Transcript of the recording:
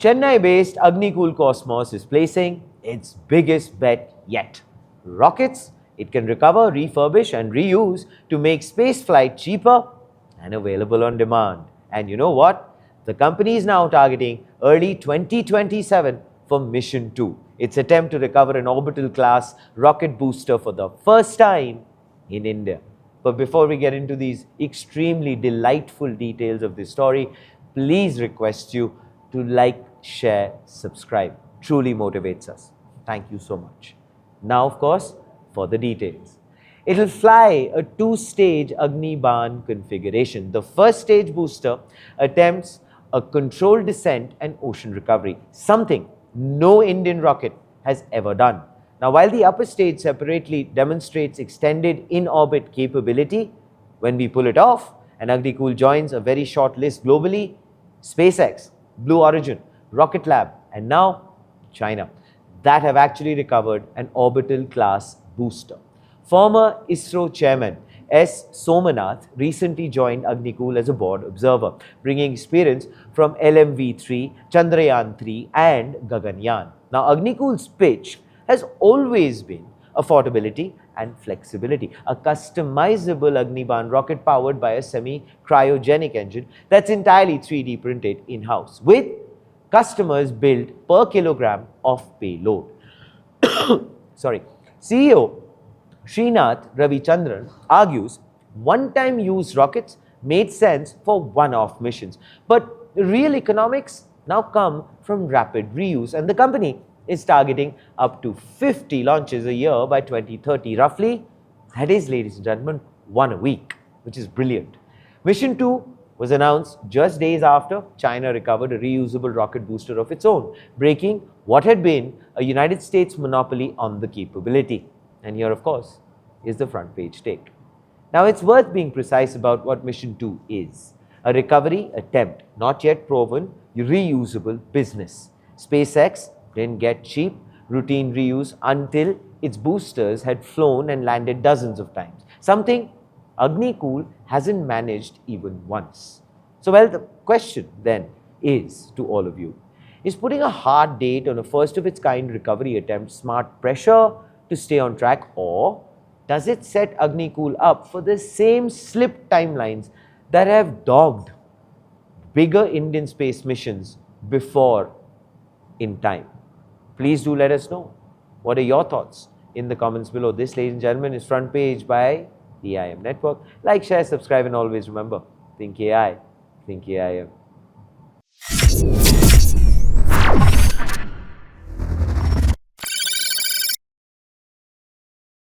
Chennai-based Agnikul Cosmos is placing its biggest bet yet. Rockets it can recover, refurbish and reuse to make spaceflight cheaper and available on demand. And you know what? The company is now targeting early 2027 for Mission 2, its attempt to recover an orbital-class rocket booster for the first time in India. But before we get into these extremely delightful details of this story, please request you to like, share, subscribe. Truly motivates us. Thank you so much. Now, of course, for the details. It will fly a two-stage Agnibaan configuration. The first stage booster attempts a controlled descent and ocean recovery, something no Indian rocket has ever done. Now, while the upper stage separately demonstrates extended in-orbit capability, when we pull it off, and Agnikul joins a very short list globally: SpaceX, Blue Origin, Rocket Lab, and now China, that have actually recovered an orbital-class booster. Former ISRO chairman S Somanath recently joined Agnikul as a board observer, bringing experience from LMV-3, Chandrayaan-3 and Gaganyaan. Now, Agnikul's pitch has always been affordability and flexibility. A customizable Agnibaan rocket powered by a semi-cryogenic engine that's entirely 3D printed in-house, with customers billed per kilogram of payload. Sorry. CEO Srinath Ravichandran argues one-time use rockets made sense for one-off missions. But the real economics now come from rapid reuse, and the company is targeting up to 50 launches a year by 2030. Roughly, that is, ladies and gentlemen, one a week, which is brilliant. Mission 2 was announced just days after China recovered a reusable rocket booster of its own, breaking what had been a United States monopoly on the capability. And here, of course, is the front page take. Now, it's worth being precise about what Mission 2 is. A recovery attempt, not yet proven, reusable business. SpaceX didn't get cheap routine reuse until its boosters had flown and landed dozens of times, something Agnikul hasn't managed even once. So, well, the question then is to all of you, is putting a hard date on a first-of-its-kind recovery attempt smart pressure to stay on track, or does it set Agnikul up for the same slip timelines that have dogged bigger Indian space missions before in time? Please do let us know. What are your thoughts in the comments below? This, ladies and gentlemen, is Front Page by the IM Network. Like, share, subscribe, and always remember, think AI, think AIM.